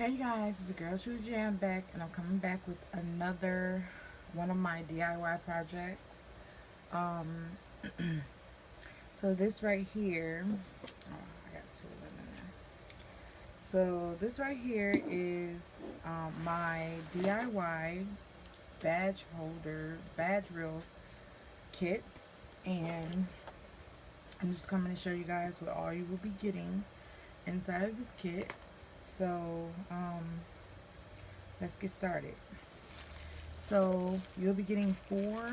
Hey guys, it's your girl True Jam back, and I'm coming back with another one of my DIY projects. Um, so this right here, I got two of them in there. So this right here is my DIY badge holder, badge reel kit, and I'm just coming to show you guys what all you will be getting inside of this kit. So let's get started. So you'll be getting 4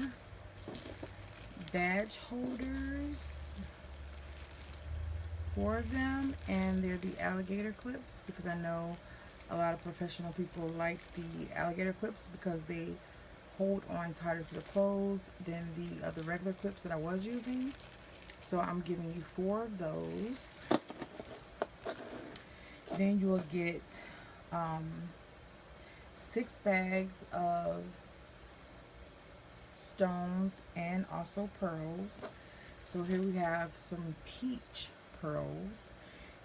badge holders, 4 of them, and they're the alligator clips because I know a lot of professional people like the alligator clips because they hold on tighter to the clothes than the other regular clips that I was using. So I'm giving you 4 of those. Then you will get um, 6 bags of stones and also pearls. So here we have some peach pearls,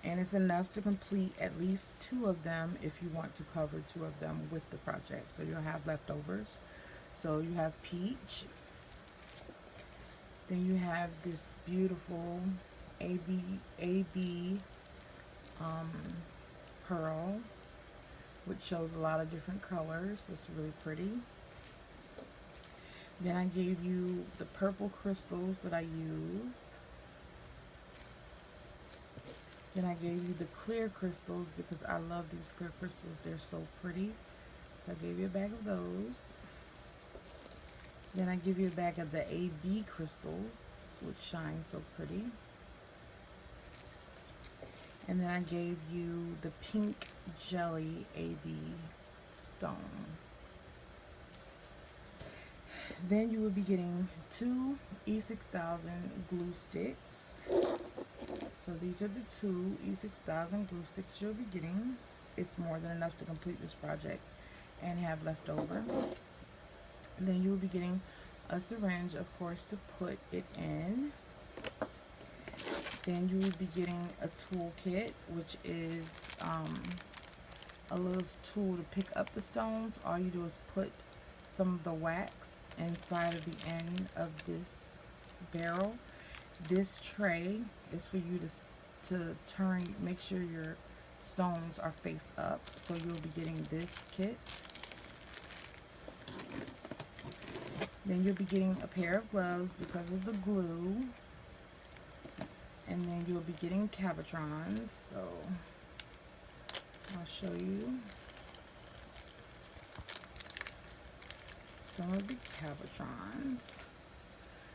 and it's enough to complete at least 2 of them if you want to cover 2 of them with the project. So you'll have leftovers. So you have peach, then you have this beautiful AB um, pearl, which shows a lot of different colors. It's really pretty. Then I gave you the purple crystals that I used. Then I gave you the clear crystals because I love these clear crystals. They're so pretty. So I gave you a bag of those. Then I give you a bag of the AB crystals, which shine so pretty. And then I gave you the pink jelly AB stones. Then you will be getting 2 E6000 glue sticks. So these are the 2 E6000 glue sticks you'll be getting. It's more than enough to complete this project and have left over. Then you will be getting a syringe, of course, to put it in. Then you will be getting a toolkit, which is a little tool to pick up the stones. All you do is put some of the wax inside of the end of this barrel. This tray is for you to turn, make sure your stones are face up. So you'll be getting this kit. Then you'll be getting a pair of gloves because of the glue. And then you'll be getting Cabotrons. So I'll show you some of the Cabotrons.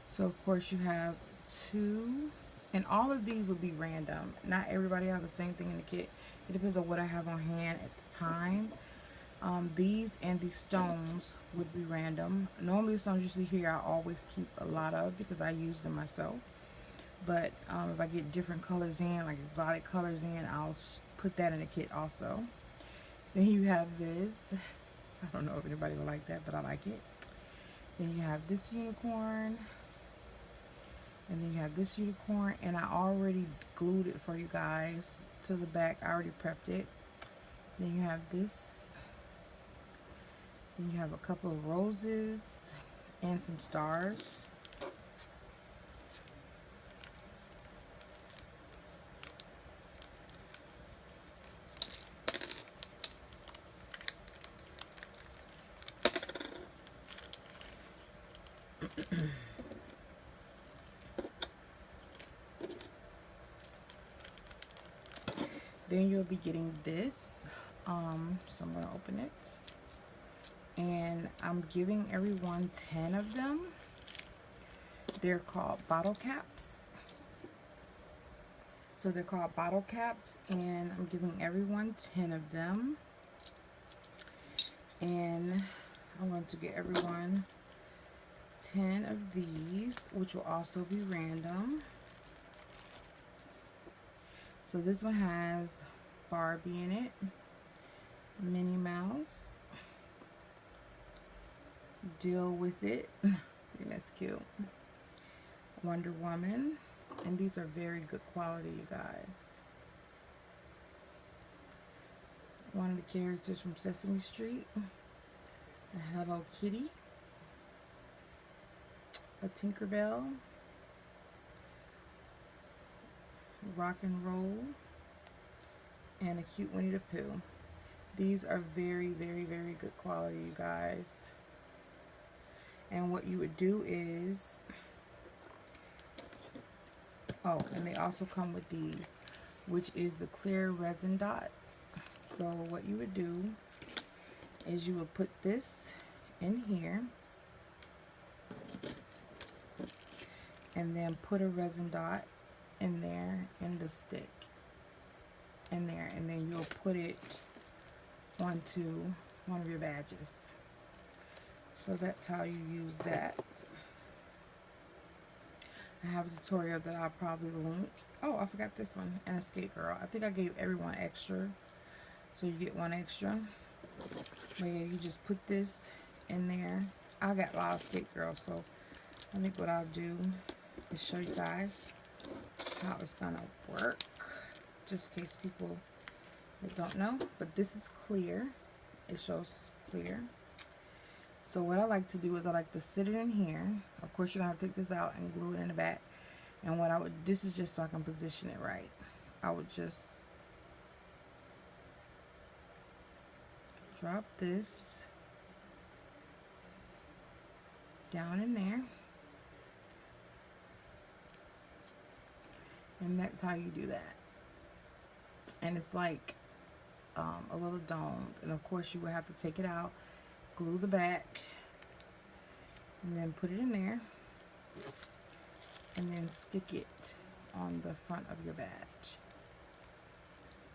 So of course you have 2, and all of these will be random. Not everybody have the same thing in the kit. It depends on what I have on hand at the time. These and these stones would be random. Normally the stones you see here I always keep a lot of because I use them myself. But if I get different colors in, like exotic colors in, I'll put that in the kit also. Then you have this. I don't know if anybody will like that, but I like it. Then you have this unicorn. And then you have this unicorn. And I already glued it for you guys to the back. I already prepped it. Then you have this. Then you have a couple of roses and some stars. Then you'll be getting this. So I'm going to open it. And I'm giving everyone 10 of them. They're called bottle caps. So they're called bottle caps, and I'm giving everyone 10 of them. And I'm going to get everyone 10 of these, which will also be random. So this one has Barbie in it, Minnie Mouse, Deal With It, I think that's cute, Wonder Woman, and these are very good quality, you guys. one of the characters from Sesame Street, a Hello Kitty, a Tinkerbell, Rock and Roll, and a cute Winnie the Pooh. These are very, very, very good quality, you guys. And what you would do is, oh, and they also come with these, which is the clear resin dots. So what you would do is you would put this in here and then put a resin dot in there and the stick in there, and then you'll put it onto one of your badges. So that's how you use that. I have a tutorial that I'll probably link. Oh, I forgot this one, and a skate girl. I think I gave everyone extra, so you get one extra. But yeah, you just put this in there. I got a lot of skate girls, so I think what I'll do is show you guys how it's gonna work, just in case people that don't know. But this is clear. It shows clear. So what I like to do is I like to sit it in here. Of course, you're gonna have to take this out and glue it in the back. And what I would, this is just so I can position it right. I would just drop this down in there. And that's how you do that. And it's like a little domed. And of course, you would have to take it out, glue the back, and then put it in there. And then stick it on the front of your badge.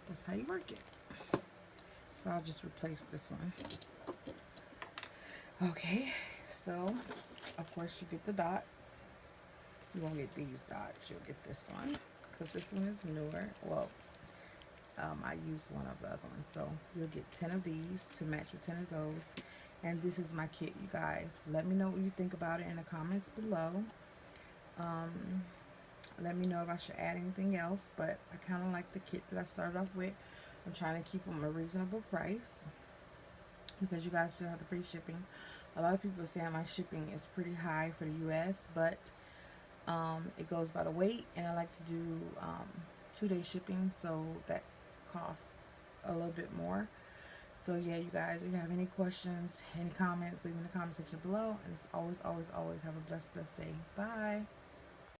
That's how you work it. So I'll just replace this one. Okay, so of course you get the dots. You won't get these dots, you'll get this one, because this one is newer. Well, I used one of the other ones, so you'll get 10 of these to match with 10 of those. And this is my kit, you guys. Let me know what you think about it in the comments below. Let me know if I should add anything else, but I kind of like the kit that I started off with. I'm trying to keep them a reasonable price because you guys still have the free shipping. A lot of people are saying my shipping is pretty high for the US, but it goes by the weight, and I like to do 2-day shipping, so that costs a little bit more. So yeah, you guys, if you have any questions, any comments, leave in the comment section below. And it's always, always, always have a blessed, blessed day. Bye.